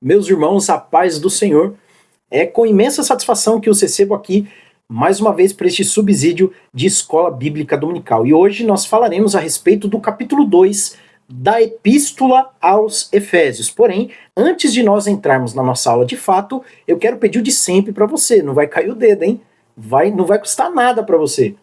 Meus irmãos, a paz do Senhor. É com imensa satisfação que os recebo aqui mais uma vez para este subsídio de Escola Bíblica Dominical. E hoje nós falaremos a respeito do capítulo 2 da Epístola aos Efésios. Porém, antes de nós entrarmos na nossa aula de fato, eu quero pedir o de sempre para você. Não vai cair o dedo, hein? Não vai custar nada para você.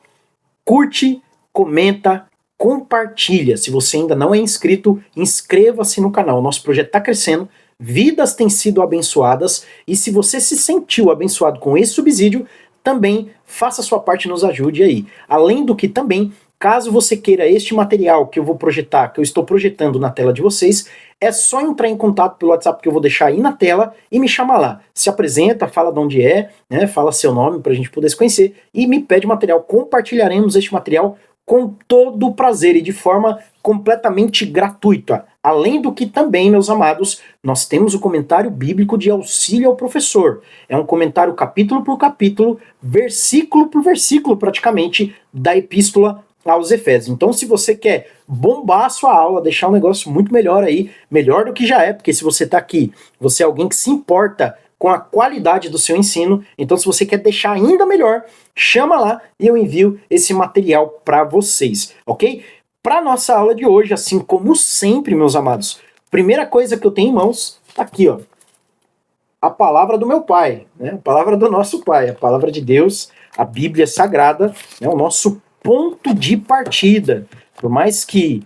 Curte, comenta, compartilha. Se você ainda não é inscrito, inscreva-se no canal. Nosso projeto está crescendo, vidas têm sido abençoadas, e se você se sentiu abençoado com esse subsídio, também faça a sua parte e nos ajude aí. Além do que também, caso você queira este material que eu vou projetar, que eu estou projetando na tela de vocês, é só entrar em contato pelo WhatsApp que eu vou deixar aí na tela e me chamar lá. Se apresenta, fala de onde é, né, fala seu nome para a gente poder se conhecer e me pede material. Compartilharemos este material com todo o prazer e de forma completamente gratuita. Além do que também, meus amados, nós temos o comentário bíblico de auxílio ao professor. É um comentário capítulo por capítulo, versículo por versículo praticamente, da Epístola aos Efésios. Então, se você quer bombar a sua aula, deixar um negócio muito melhor aí, melhor do que já é, porque se você está aqui, você é alguém que se importa com a qualidade do seu ensino, então se você quer deixar ainda melhor, chama lá e eu envio esse material para vocês, ok? Para nossa aula de hoje, assim como sempre, meus amados, primeira coisa que eu tenho em mãos, tá aqui, ó, a palavra do meu pai, né? A palavra do nosso pai, a palavra de Deus, a Bíblia Sagrada, né? O nosso ponto de partida. Por mais que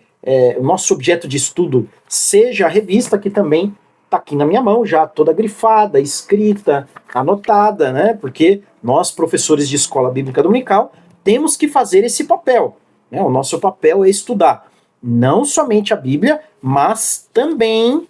o nosso objeto de estudo seja a revista, que também está aqui na minha mão, já toda grifada, escrita, anotada, né? Porque nós, professores de escola bíblica dominical, temos que fazer esse papel. Né? O nosso papel é estudar não somente a Bíblia, mas também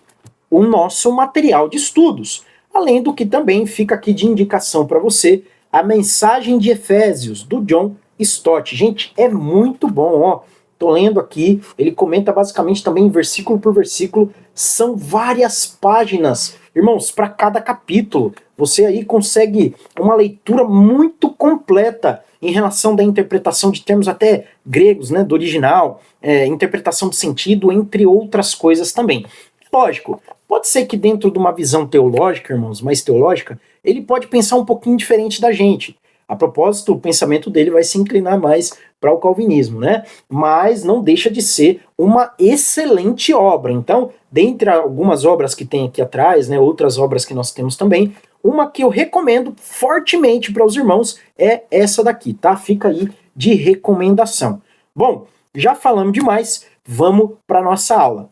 o nosso material de estudos. Além do que também fica aqui de indicação para você a mensagem de Efésios, do John Stott. Gente, é muito bom, ó. Tô lendo aqui, ele comenta basicamente também versículo por versículo, são várias páginas, irmãos, para cada capítulo. Você aí consegue uma leitura muito completa em relação da interpretação de termos até gregos, né, do original, interpretação de sentido, entre outras coisas também. Lógico, pode ser que dentro de uma visão teológica, irmãos, mais teológica, ele pode pensar um pouquinho diferente da gente. A propósito, o pensamento dele vai se inclinar mais para o calvinismo, né? Mas não deixa de ser uma excelente obra. Então, dentre algumas obras que tem aqui atrás, né, outras obras que nós temos também, uma que eu recomendo fortemente para os irmãos é essa daqui, tá? Fica aí de recomendação. Bom, já falamos demais, vamos para nossa aula.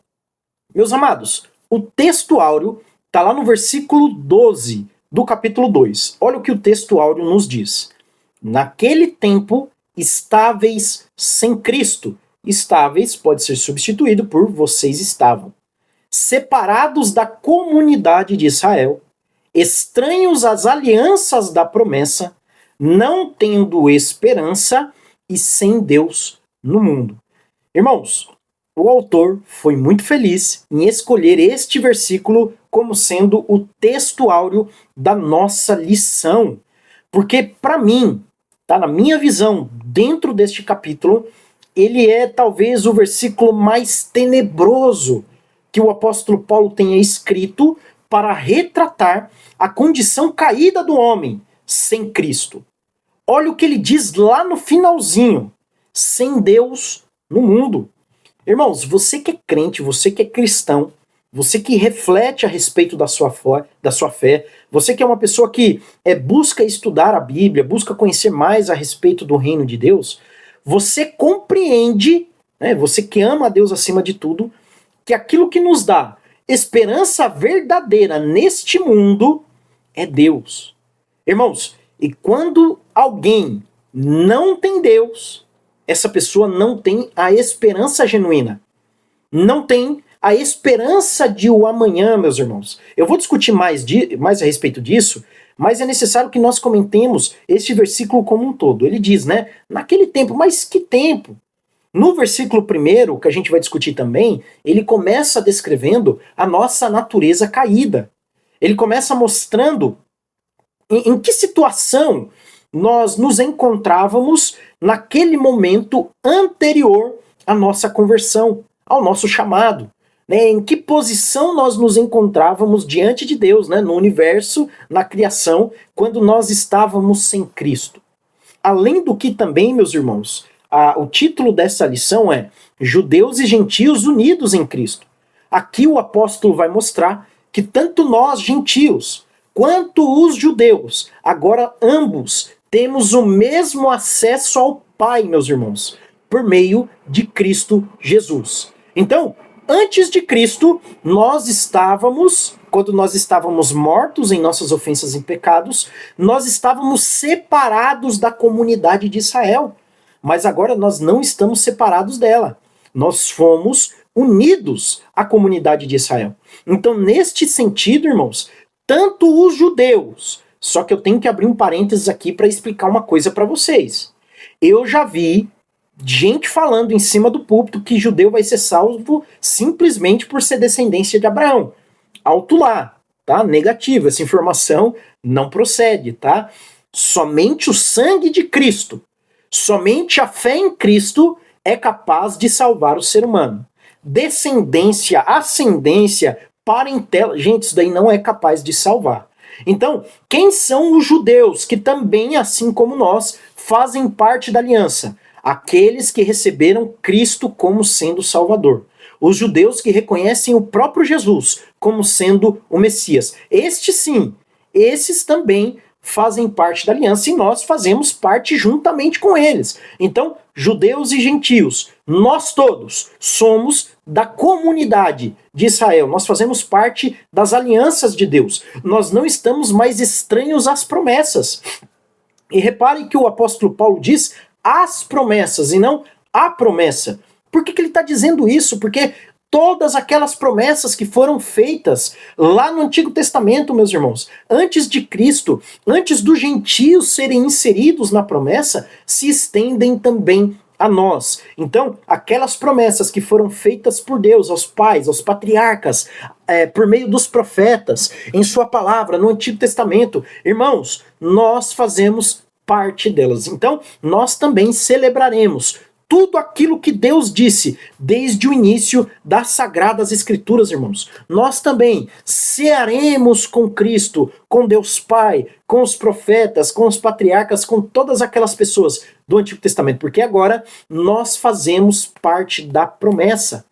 Meus amados, o texto áureo está lá no versículo 12 do capítulo 2. Olha o que o texto áureo nos diz. Naquele tempo, estáveis sem Cristo. Estáveis pode ser substituído por vocês estavam. Separados da comunidade de Israel, estranhos às alianças da promessa, não tendo esperança e sem Deus no mundo. Irmãos, o autor foi muito feliz em escolher este versículo como sendo o texto áureo da nossa lição. Porque, para mim, tá, na minha visão, dentro deste capítulo, ele é talvez o versículo mais tenebroso que o apóstolo Paulo tenha escrito para retratar a condição caída do homem sem Cristo. Olha o que ele diz lá no finalzinho. Sem Deus no mundo. Irmãos, você que é crente, você que é cristão, você que reflete a respeito da sua fé, você que é uma pessoa que busca estudar a Bíblia, busca conhecer mais a respeito do reino de Deus, você compreende, né, você que ama a Deus acima de tudo, que aquilo que nos dá esperança verdadeira neste mundo é Deus. Irmãos, e quando alguém não tem Deus, essa pessoa não tem a esperança genuína. Não tem a esperança de o amanhã, meus irmãos. Eu vou discutir mais a respeito disso, mas é necessário que nós comentemos este versículo como um todo. Ele diz, né? Naquele tempo, mas que tempo? No versículo 1, que a gente vai discutir também, ele começa descrevendo a nossa natureza caída. Ele começa mostrando em que situação nós nos encontrávamos naquele momento anterior à nossa conversão, ao nosso chamado. né? Em que posição nós nos encontrávamos diante de Deus, né? No universo, na criação, quando nós estávamos sem Cristo. Além do que também, meus irmãos, o título dessa lição é Judeus e Gentios unidos em Cristo. Aqui o apóstolo vai mostrar que tanto nós, gentios, quanto os judeus, agora ambos temos o mesmo acesso ao Pai, meus irmãos, por meio de Cristo Jesus. Então, antes de Cristo, quando nós estávamos mortos em nossas ofensas e pecados, nós estávamos separados da comunidade de Israel. Mas agora nós não estamos separados dela. Nós fomos unidos à comunidade de Israel. Então, neste sentido, irmãos, tanto os judeus, só que eu tenho que abrir um parênteses aqui para explicar uma coisa para vocês. Eu já vi gente falando em cima do púlpito que judeu vai ser salvo simplesmente por ser descendência de Abraão. Alto lá, tá? Negativo, essa informação não procede, tá? Somente o sangue de Cristo, somente a fé em Cristo é capaz de salvar o ser humano. Descendência, ascendência, parentela, gente, isso daí não é capaz de salvar. Então, quem são os judeus que também, assim como nós, fazem parte da aliança? Aqueles que receberam Cristo como sendo o Salvador. Os judeus que reconhecem o próprio Jesus como sendo o Messias. Estes sim, esses também fazem parte da aliança e nós fazemos parte juntamente com eles. Então, judeus e gentios, nós todos somos da comunidade de Israel. Nós fazemos parte das alianças de Deus. Nós não estamos mais estranhos às promessas. E reparem que o apóstolo Paulo diz as promessas e não a promessa. Por que ele está dizendo isso? Porque todas aquelas promessas que foram feitas lá no Antigo Testamento, meus irmãos, antes de Cristo, antes dos gentios serem inseridos na promessa, se estendem também a nós. Então, aquelas promessas que foram feitas por Deus aos pais, aos patriarcas, por meio dos profetas, em sua palavra, no Antigo Testamento, irmãos, nós fazemos parte delas. Então, nós também celebraremos tudo aquilo que Deus disse desde o início das Sagradas Escrituras, irmãos. Nós também cearemos com Cristo, com Deus Pai, com os profetas, com os patriarcas, com todas aquelas pessoas do Antigo Testamento, porque agora nós fazemos parte da promessa.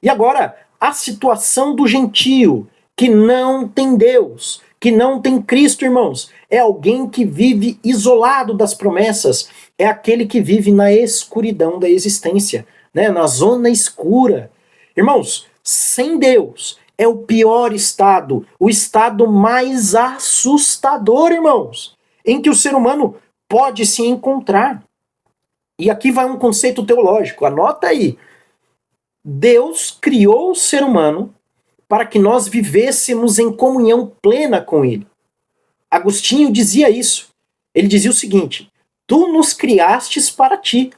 E agora, a situação do gentio, que não tem Deus, que não tem Cristo, irmãos, é alguém que vive isolado das promessas, é aquele que vive na escuridão da existência, né? Na zona escura. Irmãos, sem Deus é o pior estado, o estado mais assustador, irmãos, em que o ser humano pode se encontrar. E aqui vai um conceito teológico, anota aí. Deus criou o ser humano para que nós vivêssemos em comunhão plena com ele. Agostinho dizia isso. Ele dizia o seguinte: tu nos criastes para ti,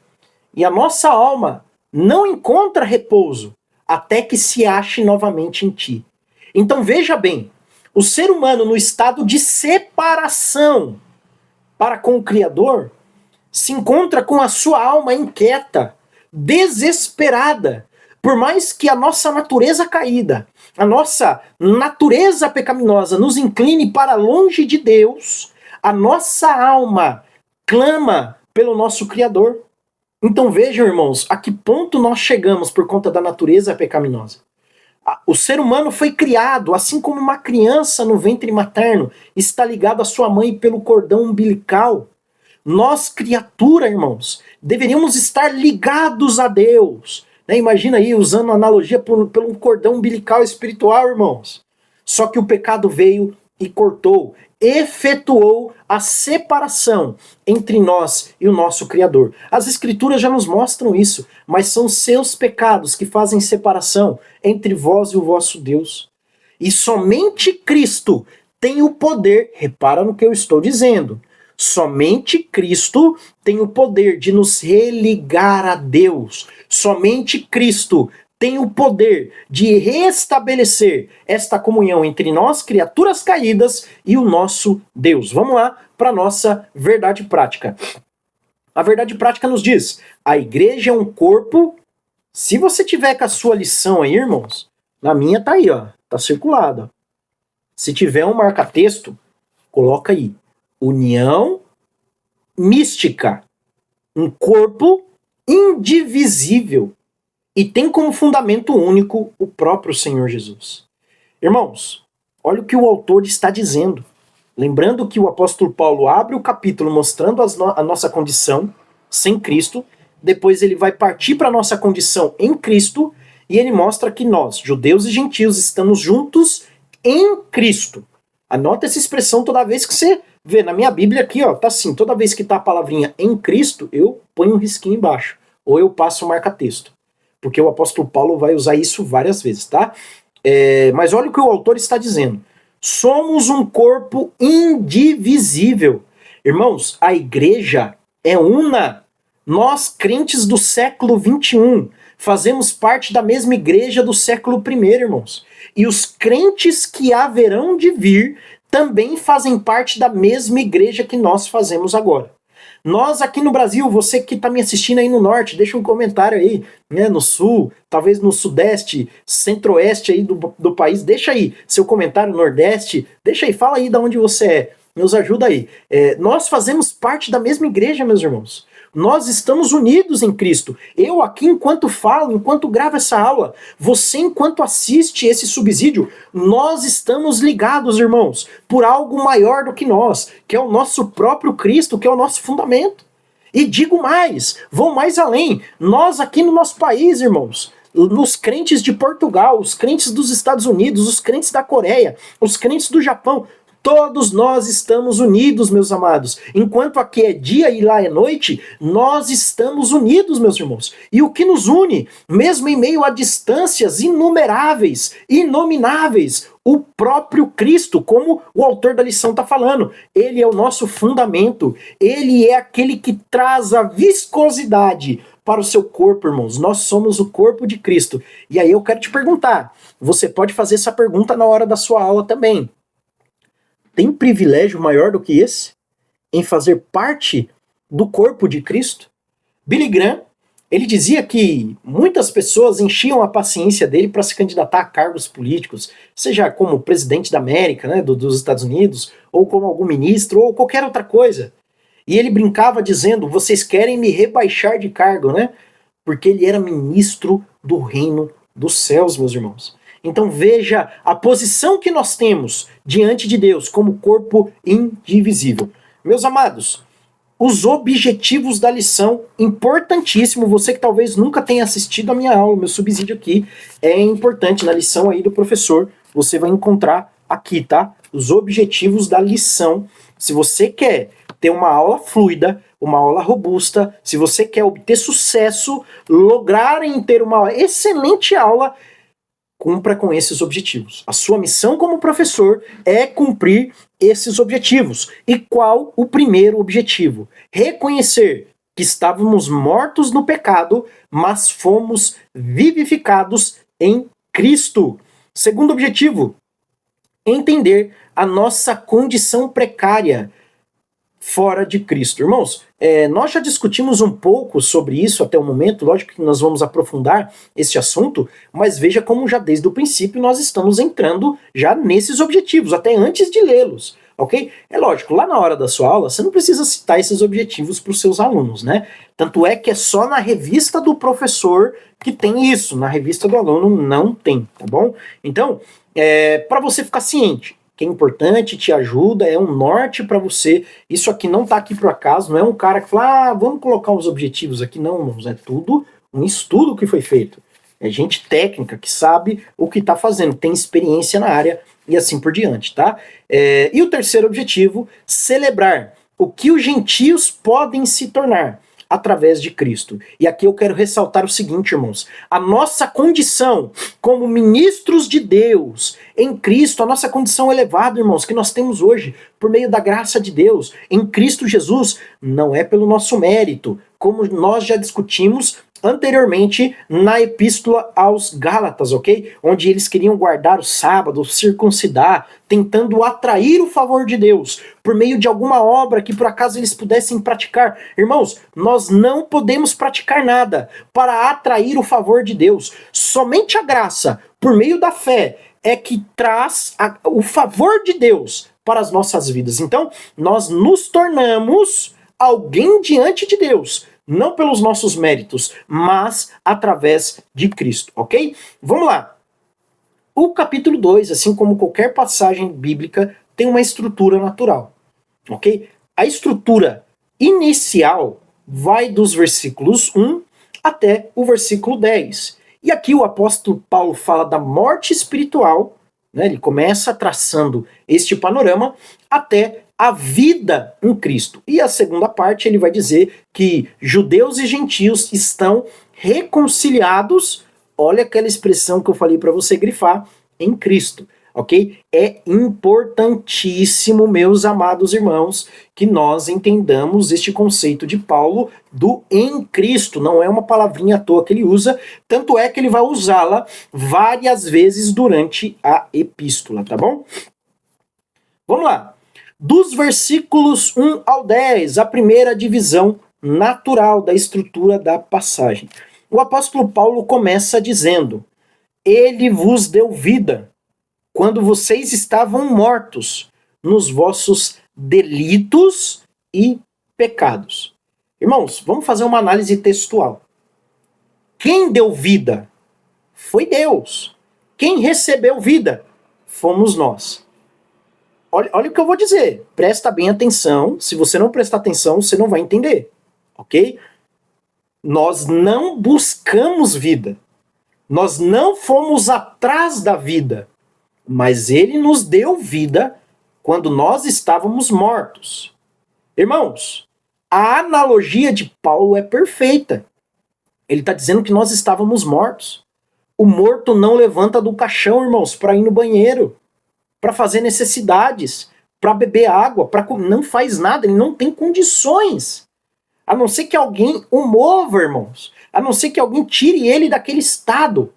e a nossa alma não encontra repouso até que se ache novamente em ti. Então veja bem, o ser humano no estado de separação para com o Criador se encontra com a sua alma inquieta, desesperada, por mais que a nossa natureza caída, a nossa natureza pecaminosa nos incline para longe de Deus, a nossa alma clama pelo nosso Criador. Então vejam, irmãos, a que ponto nós chegamos por conta da natureza pecaminosa. O ser humano foi criado, assim como uma criança no ventre materno está ligado à sua mãe pelo cordão umbilical. Nós, criatura, irmãos, deveríamos estar ligados a Deus. Né? Imagina aí, usando analogia pelo cordão umbilical espiritual, irmãos. Só que o pecado veio e cortou, efetuou a separação entre nós e o nosso Criador. As Escrituras já nos mostram isso, mas são seus pecados que fazem separação entre vós e o vosso Deus. E somente Cristo tem o poder, repara no que eu estou dizendo, somente Cristo tem o poder de nos religar a Deus. Somente Cristo tem o poder de restabelecer esta comunhão entre nós, criaturas caídas, e o nosso Deus. Vamos lá para a nossa verdade prática. A verdade prática nos diz: a igreja é um corpo. Se você tiver com a sua lição aí, irmãos, Na minha tá aí, ó. Tá circulado. Ó. Se tiver um marca-texto, coloca aí. União mística. Um corpo indivisível. E tem como fundamento único o próprio Senhor Jesus. Irmãos, olha o que o autor está dizendo. Lembrando que o apóstolo Paulo abre o capítulo mostrando a nossa condição sem Cristo, depois ele vai partir para a nossa condição em Cristo, e ele mostra que nós, judeus e gentios, estamos juntos em Cristo. Anota essa expressão toda vez que você vê. Na minha Bíblia aqui, ó, tá assim, toda vez que tá a palavrinha em Cristo, eu ponho um risquinho embaixo, ou eu passo o marca-texto. Porque o apóstolo Paulo vai usar isso várias vezes, tá? Mas olha o que o autor está dizendo. Somos um corpo indivisível. Irmãos, a igreja é una. Nós, crentes do século XXI, fazemos parte da mesma igreja do século I, irmãos. E os crentes que haverão de vir também fazem parte da mesma igreja que nós fazemos agora. Nós aqui no Brasil, você que está me assistindo aí no norte, deixa um comentário aí, né, no sul, talvez no sudeste, centro-oeste aí do país, deixa aí seu comentário, nordeste, deixa aí, fala aí de onde você é, nos ajuda aí. Nós fazemos parte da mesma igreja, meus irmãos. Nós estamos unidos em Cristo. Eu aqui, enquanto falo, enquanto gravo essa aula, você, enquanto assiste esse subsídio, nós estamos ligados, irmãos, por algo maior do que nós, que é o nosso próprio Cristo, que é o nosso fundamento. E digo mais, vou mais além. Nós aqui no nosso país, irmãos, os crentes de Portugal, os crentes dos Estados Unidos, os crentes da Coreia, os crentes do Japão, todos nós estamos unidos, meus amados. Enquanto aqui é dia e lá é noite, nós estamos unidos, meus irmãos. E o que nos une, mesmo em meio a distâncias inumeráveis, inomináveis, o próprio Cristo, como o autor da lição está falando. Ele é o nosso fundamento. Ele é aquele que traz a viscosidade para o seu corpo, irmãos. Nós somos o corpo de Cristo. E aí eu quero te perguntar, você pode fazer essa pergunta na hora da sua aula também. Tem privilégio maior do que esse em fazer parte do corpo de Cristo? Billy Graham, ele dizia que muitas pessoas enchiam a paciência dele para se candidatar a cargos políticos, seja como presidente da América, né, dos Estados Unidos, ou como algum ministro, ou qualquer outra coisa. E ele brincava dizendo, vocês querem me rebaixar de cargo, né? Porque ele era ministro do reino dos céus, meus irmãos. Então veja a posição que nós temos diante de Deus como corpo indivisível. Meus amados, os objetivos da lição, importantíssimo, você que talvez nunca tenha assistido a minha aula, meu subsídio aqui, é importante, na lição aí do professor, você vai encontrar aqui, tá? Os objetivos da lição. Se você quer ter uma aula fluida, uma aula robusta, se você quer obter sucesso, lograr em ter uma excelente aula, cumpra com esses objetivos. A sua missão como professor é cumprir esses objetivos. E qual o primeiro objetivo? Reconhecer que estávamos mortos no pecado, mas fomos vivificados em Cristo. Segundo objetivo, entender a nossa condição precária fora de Cristo. Irmãos, nós já discutimos um pouco sobre isso até o momento, lógico que nós vamos aprofundar esse assunto, mas veja como já desde o princípio nós estamos entrando já nesses objetivos, até antes de lê-los, ok? É lógico, lá na hora da sua aula, você não precisa citar esses objetivos para os seus alunos, né? Tanto é que é só na revista do professor que tem isso, na revista do aluno não tem, tá bom? Então, para você ficar ciente, que é importante, te ajuda, é um norte para você. Isso aqui não tá aqui por acaso, não é um cara que fala, vamos colocar os objetivos aqui. Não, irmãos, é tudo um estudo que foi feito. É gente técnica que sabe o que tá fazendo, tem experiência na área e assim por diante, tá? E o terceiro objetivo, celebrar o que os gentios podem se tornar através de Cristo. E aqui eu quero ressaltar o seguinte, irmãos, a nossa condição como ministros de Deus em Cristo, a nossa condição elevada, irmãos, que nós temos hoje, por meio da graça de Deus, em Cristo Jesus, não é pelo nosso mérito, como nós já discutimos anteriormente na epístola aos Gálatas, ok? Onde eles queriam guardar o sábado, circuncidar, tentando atrair o favor de Deus por meio de alguma obra que por acaso eles pudessem praticar. Irmãos, nós não podemos praticar nada para atrair o favor de Deus. Somente a graça, por meio da fé, é que traz o favor de Deus para as nossas vidas. Então, nós nos tornamos alguém diante de Deus, não pelos nossos méritos, mas através de Cristo, ok? Vamos lá. O capítulo 2, assim como qualquer passagem bíblica, tem uma estrutura natural, ok? A estrutura inicial vai dos versículos 1 até o versículo 10. E aqui o apóstolo Paulo fala da morte espiritual, né? Ele começa traçando este panorama até a vida em Cristo. E a segunda parte ele vai dizer que judeus e gentios estão reconciliados, olha aquela expressão que eu falei para você grifar, em Cristo. Ok? É importantíssimo, meus amados irmãos, que nós entendamos este conceito de Paulo do em Cristo. Não é uma palavrinha à toa que ele usa, tanto é que ele vai usá-la várias vezes durante a epístola, tá bom? Vamos lá. Dos versículos 1 ao 10, a primeira divisão natural da estrutura da passagem. O apóstolo Paulo começa dizendo: Ele vos deu vida quando vocês estavam mortos nos vossos delitos e pecados. Irmãos, vamos fazer uma análise textual. Quem deu vida foi Deus. Quem recebeu vida fomos nós. Olha o que eu vou dizer. Presta bem atenção. Se você não prestar atenção, você não vai entender. Ok? Nós não buscamos vida. Nós não fomos atrás da vida. Mas ele nos deu vida quando nós estávamos mortos. Irmãos, a analogia de Paulo é perfeita. Ele está dizendo que nós estávamos mortos. O morto não levanta do caixão, irmãos, para ir no banheiro, para fazer necessidades, para beber água, não faz nada, ele não tem condições. A não ser que alguém o mova, irmãos. A não ser que alguém tire ele daquele estado.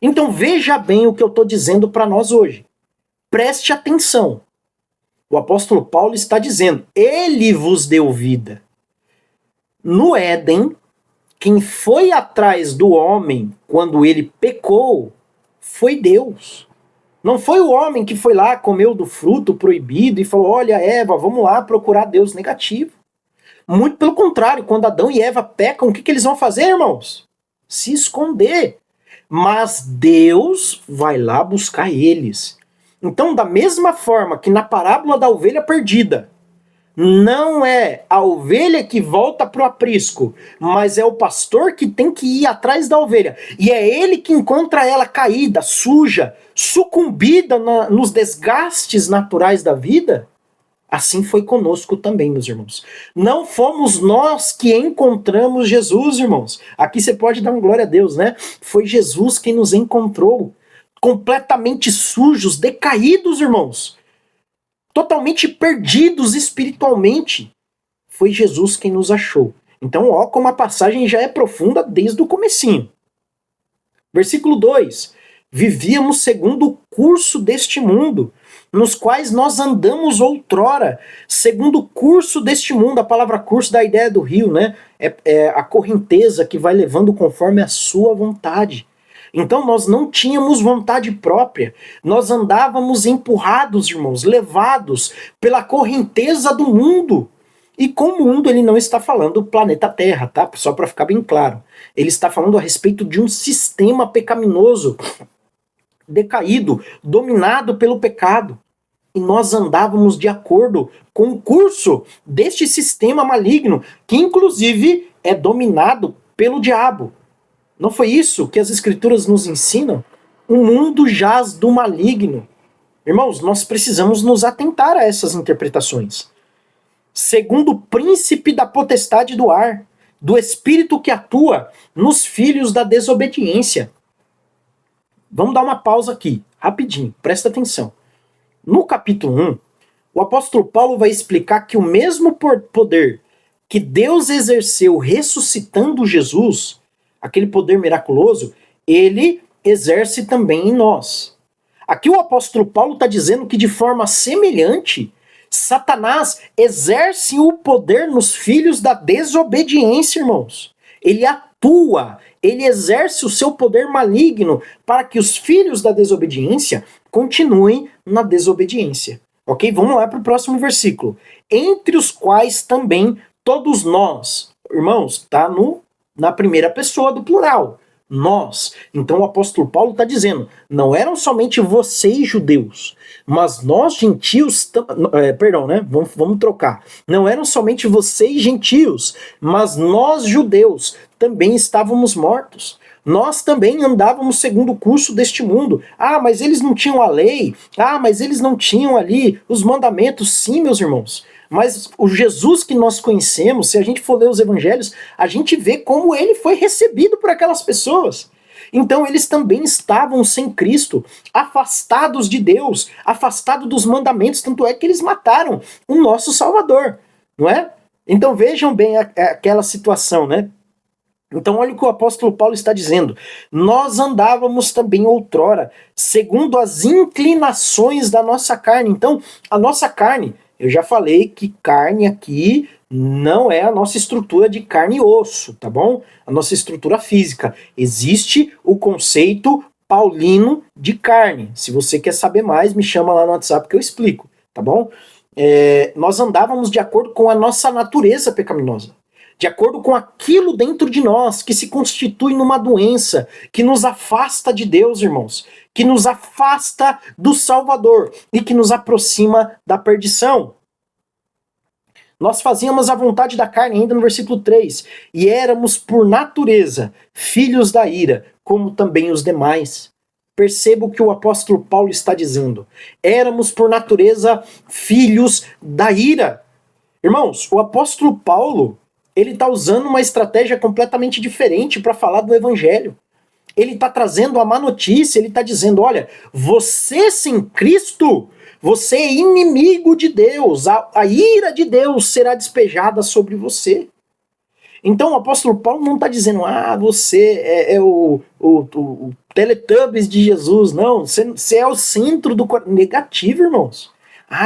Então veja bem o que eu estou dizendo para nós hoje. Preste atenção. O apóstolo Paulo está dizendo, ele vos deu vida. No Éden, quem foi atrás do homem quando ele pecou foi Deus. Não foi o homem que foi lá, comeu do fruto proibido e falou, olha Eva, vamos lá procurar Deus negativo. Muito pelo contrário, quando Adão e Eva pecam, o que eles vão fazer, irmãos? Se esconder. Mas Deus vai lá buscar eles. Então, da mesma forma que na parábola da ovelha perdida, não é a ovelha que volta para o aprisco, mas é o pastor que tem que ir atrás da ovelha. E é ele que encontra ela caída, suja, sucumbida nos desgastes naturais da vida. Assim foi conosco também, meus irmãos. Não fomos nós que encontramos Jesus, irmãos. Aqui você pode dar uma glória a Deus, né? Foi Jesus quem nos encontrou. Completamente sujos, decaídos, irmãos. Totalmente perdidos espiritualmente. Foi Jesus quem nos achou. Então, ó, como a passagem já é profunda desde o comecinho. Versículo 2. Vivíamos segundo o curso deste mundo, nos quais nós andamos outrora, segundo o curso deste mundo. A palavra curso dá a ideia do rio, né? É a correnteza que vai levando conforme a sua vontade. Então nós não tínhamos vontade própria, nós andávamos empurrados, irmãos, levados pela correnteza do mundo. E com o mundo ele não está falando do planeta Terra, tá? Só para ficar bem claro. Ele está falando a respeito de um sistema pecaminoso, decaído, dominado pelo pecado. E nós andávamos de acordo com o curso deste sistema maligno, que inclusive é dominado pelo diabo. Não foi isso que as escrituras nos ensinam? O mundo jaz do maligno. Irmãos, nós precisamos nos atentar a essas interpretações. Segundo o príncipe da potestade do ar, do espírito que atua nos filhos da desobediência. Vamos dar uma pausa aqui, rapidinho, presta atenção. No capítulo 1, o apóstolo Paulo vai explicar que o mesmo poder que Deus exerceu ressuscitando Jesus, aquele poder miraculoso, ele exerce também em nós. Aqui o apóstolo Paulo está dizendo que de forma semelhante, Satanás exerce o poder nos filhos da desobediência, irmãos. Ele atua, ele exerce o seu poder maligno para que os filhos da desobediência continuem na desobediência. Ok? Vamos lá para o próximo versículo. Entre os quais também todos nós, irmãos, está na primeira pessoa do plural. Nós. Então o apóstolo Paulo está dizendo, não eram somente vocês judeus, mas nós gentios, vamos trocar. Não eram somente vocês gentios, mas nós judeus também estávamos mortos. Nós também andávamos segundo o curso deste mundo. Ah, mas eles não tinham a lei. Ah, mas eles não tinham ali os mandamentos. Sim, meus irmãos. Mas o Jesus que nós conhecemos, se a gente for ler os evangelhos, a gente vê como ele foi recebido por aquelas pessoas. Então eles também estavam sem Cristo, afastados de Deus, afastados dos mandamentos, tanto é que eles mataram o nosso Salvador, não é? Então vejam bem aquela situação, né? Então olha o que o apóstolo Paulo está dizendo. Nós andávamos também outrora, segundo as inclinações da nossa carne. Então, a nossa carne, eu já falei que carne aqui não é a nossa estrutura de carne e osso, tá bom? A nossa estrutura física. Existe o conceito paulino de carne. Se você quer saber mais, me chama lá no WhatsApp que eu explico, tá bom? Nós andávamos de acordo com a nossa natureza pecaminosa. De acordo com aquilo dentro de nós que se constitui numa doença, que nos afasta de Deus, irmãos, que nos afasta do Salvador e que nos aproxima da perdição. Nós fazíamos a vontade da carne, ainda no versículo 3, e éramos por natureza filhos da ira, como também os demais. Perceba o que o apóstolo Paulo está dizendo. Éramos por natureza filhos da ira. Irmãos, o apóstolo Paulo, ele está usando uma estratégia completamente diferente para falar do evangelho. Ele está trazendo a má notícia, ele está dizendo, olha, você sem Cristo, você é inimigo de Deus, a ira de Deus será despejada sobre você. Então o apóstolo Paulo não está dizendo, você é o Teletubbies de Jesus, não, você é o centro do negativo, irmãos.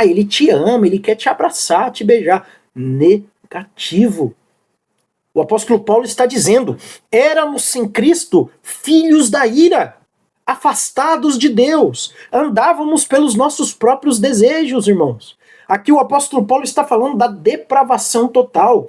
Ele te ama, ele quer te abraçar, te beijar. Negativo. O apóstolo Paulo está dizendo, éramos sem Cristo filhos da ira, afastados de Deus, andávamos pelos nossos próprios desejos, irmãos. Aqui o apóstolo Paulo está falando da depravação total,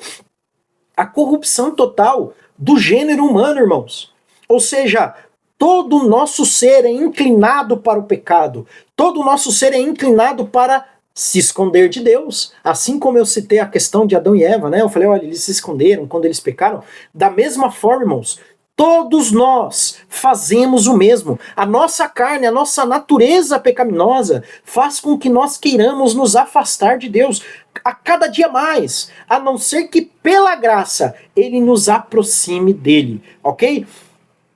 a corrupção total do gênero humano, irmãos. Ou seja, todo o nosso ser é inclinado para o pecado, todo o nosso ser é inclinado para se esconder de Deus. Assim como eu citei a questão de Adão e Eva, né? Eu falei, olha, eles se esconderam quando eles pecaram. Da mesma forma, irmãos, todos nós fazemos o mesmo. A nossa carne, a nossa natureza pecaminosa faz com que nós queiramos nos afastar de Deus a cada dia mais, a não ser que pela graça ele nos aproxime dele, ok?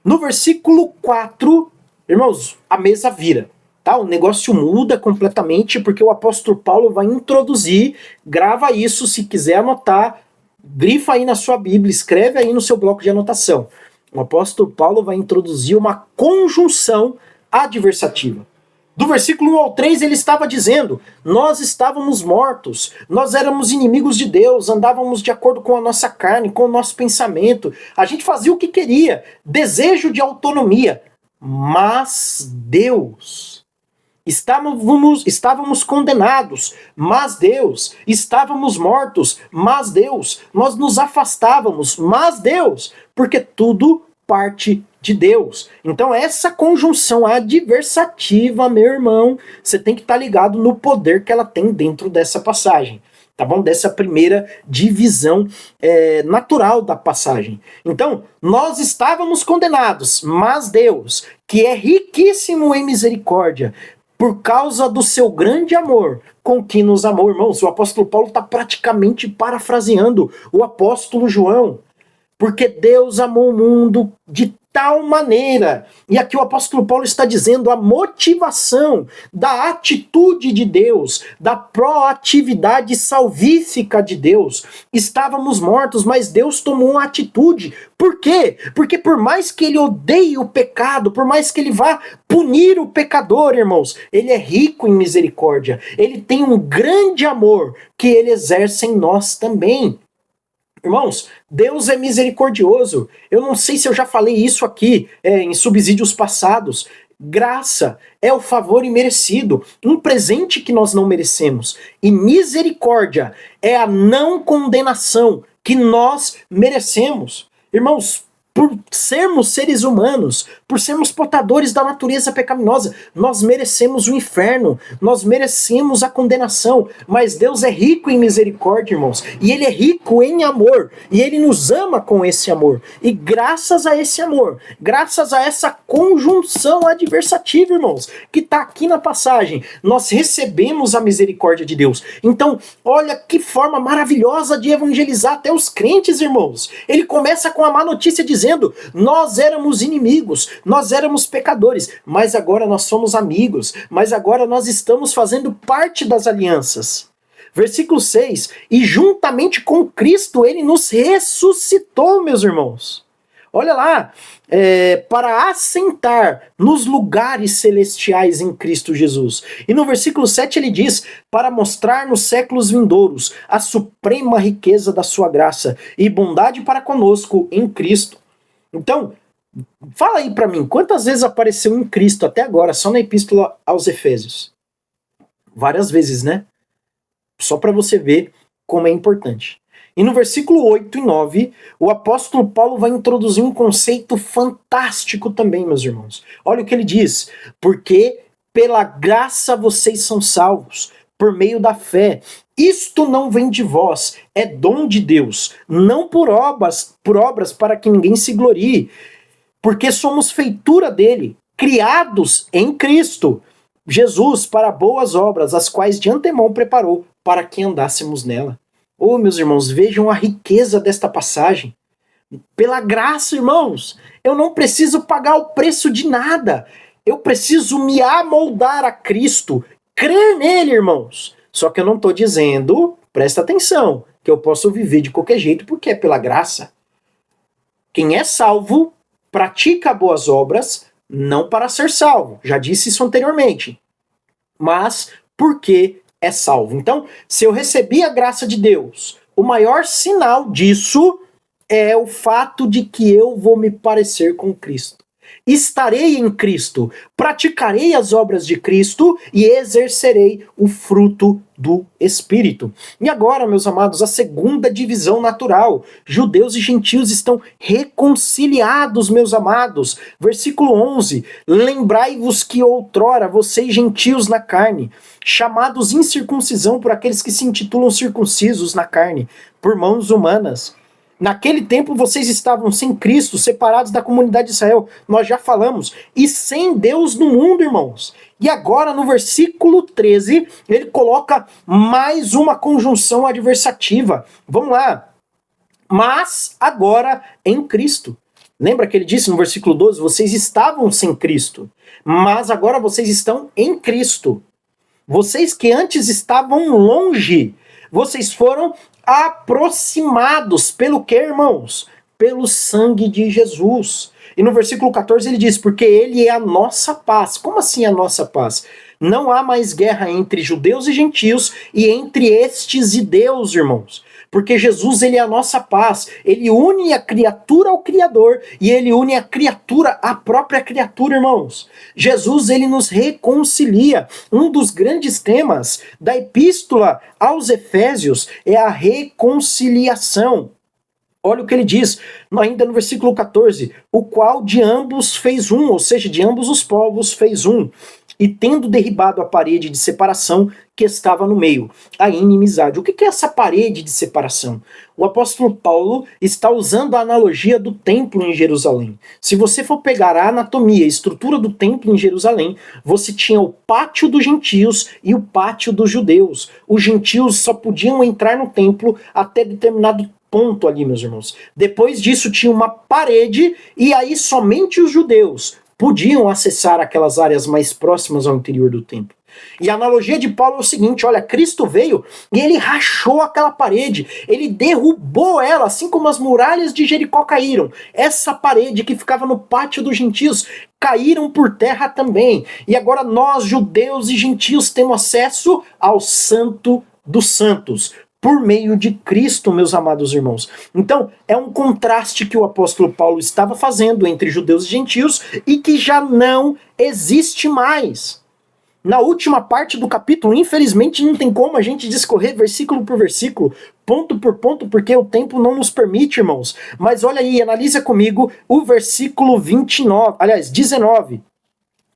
No versículo 4, irmãos, a mesa vira. O negócio muda completamente porque o apóstolo Paulo vai introduzir, grava isso, se quiser anotar, grifa aí na sua Bíblia, escreve aí no seu bloco de anotação. O apóstolo Paulo vai introduzir uma conjunção adversativa. Do versículo 1 ao 3 ele estava dizendo, nós estávamos mortos, nós éramos inimigos de Deus, andávamos de acordo com a nossa carne, com o nosso pensamento, a gente fazia o que queria, desejo de autonomia, mas Deus... Estávamos condenados, mas Deus. Estávamos mortos, mas Deus. Nós nos afastávamos, mas Deus. Porque tudo parte de Deus. Então essa conjunção adversativa, meu irmão, você tem que estar ligado no poder que ela tem dentro dessa passagem. Tá bom? Dessa primeira divisão natural da passagem. Então, nós estávamos condenados, mas Deus, que é riquíssimo em misericórdia, por causa do seu grande amor com que nos amou, irmãos. O apóstolo Paulo está praticamente parafraseando o apóstolo João. Porque Deus amou o mundo de tal maneira. E aqui o apóstolo Paulo está dizendo a motivação da atitude de Deus, da proatividade salvífica de Deus. Estávamos mortos, mas Deus tomou uma atitude. Por quê? Porque por mais que ele odeie o pecado, por mais que ele vá punir o pecador, irmãos, ele é rico em misericórdia. Ele tem um grande amor que ele exerce em nós também. Irmãos, Deus é misericordioso. Eu não sei se eu já falei isso aqui em subsídios passados. Graça é o favor imerecido, um presente que nós não merecemos. E misericórdia é a não condenação que nós merecemos. Irmãos, por sermos seres humanos, por sermos portadores da natureza pecaminosa, nós merecemos o inferno, nós merecemos a condenação, mas Deus é rico em misericórdia, irmãos, e Ele é rico em amor, e Ele nos ama com esse amor, e graças a esse amor, graças a essa conjunção adversativa, irmãos, que está aqui na passagem, nós recebemos a misericórdia de Deus. Então, olha que forma maravilhosa de evangelizar até os crentes, irmãos. Ele começa com a má notícia dizendo: nós éramos inimigos, nós éramos pecadores, mas agora nós somos amigos, mas agora nós estamos fazendo parte das alianças. Versículo 6, e juntamente com Cristo ele nos ressuscitou, meus irmãos. Olha lá, para assentar nos lugares celestiais em Cristo Jesus. E no versículo 7 ele diz, para mostrar nos séculos vindouros a suprema riqueza da sua graça e bondade para conosco em Cristo. Então, fala aí pra mim, quantas vezes apareceu em Cristo até agora, só na epístola aos Efésios? Várias vezes, né? Só para você ver como é importante. E no versículo 8 e 9, o apóstolo Paulo vai introduzir um conceito fantástico também, meus irmãos. Olha o que ele diz, porque pela graça vocês são salvos, por meio da fé. Isto não vem de vós, é dom de Deus, não por obras para que ninguém se glorie, porque somos feitura dele, criados em Cristo Jesus para boas obras, as quais de antemão preparou para que andássemos nela. Oh, meus irmãos, vejam a riqueza desta passagem. Pela graça, irmãos, eu não preciso pagar o preço de nada. Eu preciso me amoldar a Cristo, crer nele, irmãos. Só que eu não estou dizendo, presta atenção, que eu posso viver de qualquer jeito porque é pela graça. Quem é salvo pratica boas obras, não para ser salvo. Já disse isso anteriormente. Mas porque é salvo. Então, se eu recebi a graça de Deus, o maior sinal disso é o fato de que eu vou me parecer com Cristo. Estarei em Cristo, praticarei as obras de Cristo e exercerei o fruto do Espírito. E agora, meus amados, a segunda divisão natural. Judeus e gentios estão reconciliados, meus amados. Versículo 11. Lembrai-vos que outrora vocês gentios na carne, chamados incircuncisão por aqueles que se intitulam circuncisos na carne, por mãos humanas. Naquele tempo vocês estavam sem Cristo, separados da comunidade de Israel, nós já falamos, e sem Deus no mundo, irmãos. E agora no versículo 13, ele coloca mais uma conjunção adversativa. Vamos lá. Mas agora em Cristo. Lembra que ele disse no versículo 12, vocês estavam sem Cristo, mas agora vocês estão em Cristo. Vocês que antes estavam longe, vocês foram aproximados pelo que, irmãos? Pelo sangue de Jesus. E no versículo 14 ele diz, porque ele é a nossa paz. Como assim a nossa paz? Não há mais guerra entre judeus e gentios e entre estes e Deus, irmãos. Porque Jesus, ele é a nossa paz. Ele une a criatura ao Criador e ele une a criatura à própria criatura, irmãos. Jesus, ele nos reconcilia. Um dos grandes temas da epístola aos Efésios é a reconciliação. Olha o que ele diz, ainda no versículo 14, o qual de ambos fez um, ou seja, de ambos os povos fez um, e tendo derribado a parede de separação que estava no meio, a inimizade. O que é essa parede de separação? O apóstolo Paulo está usando a analogia do templo em Jerusalém. Se você for pegar a anatomia, a estrutura do templo em Jerusalém, você tinha o pátio dos gentios e o pátio dos judeus. Os gentios só podiam entrar no templo até determinado ponto ali, meus irmãos. Depois disso tinha uma parede e aí somente os judeus podiam acessar aquelas áreas mais próximas ao interior do templo. E a analogia de Paulo é o seguinte, olha, Cristo veio e ele rachou aquela parede, ele derrubou ela, assim como as muralhas de Jericó caíram. Essa parede que ficava no pátio dos gentios caíram por terra também. E agora nós, judeus e gentios, temos acesso ao Santo dos Santos, por meio de Cristo, meus amados irmãos. Então, é um contraste que o apóstolo Paulo estava fazendo entre judeus e gentios e que já não existe mais. Na última parte do capítulo, infelizmente, não tem como a gente discorrer versículo por versículo, ponto por ponto, porque o tempo não nos permite, irmãos. Mas olha aí, analisa comigo o versículo 19.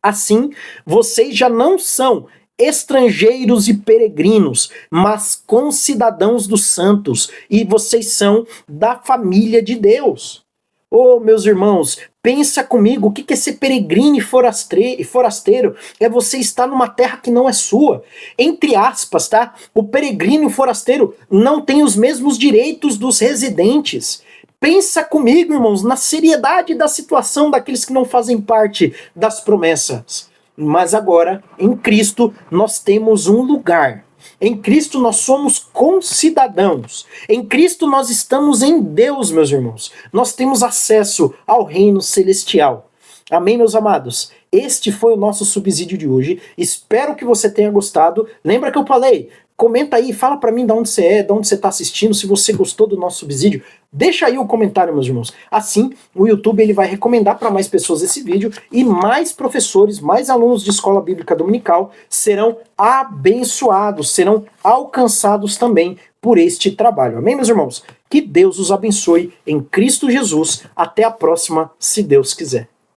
Assim, vocês já não são estrangeiros e peregrinos, mas concidadãos dos santos, e vocês são da família de Deus. Oh, meus irmãos, pensa comigo, o que é ser peregrino e forasteiro? É você estar numa terra que não é sua. Entre aspas, tá? O peregrino e o forasteiro não têm os mesmos direitos dos residentes. Pensa comigo, irmãos, na seriedade da situação daqueles que não fazem parte das promessas. Mas agora, em Cristo, nós temos um lugar. Em Cristo nós somos concidadãos. Em Cristo nós estamos em Deus, meus irmãos. Nós temos acesso ao reino celestial. Amém, meus amados? Este foi o nosso subsídio de hoje. Espero que você tenha gostado. Lembra que eu falei? Comenta aí, fala pra mim de onde você é, de onde você tá assistindo, se você gostou do nosso subsídio. Deixa aí o comentário, meus irmãos. Assim, o YouTube ele vai recomendar para mais pessoas esse vídeo e mais professores, mais alunos de escola bíblica dominical serão abençoados, serão alcançados também por este trabalho. Amém, meus irmãos? Que Deus os abençoe em Cristo Jesus. Até a próxima, se Deus quiser.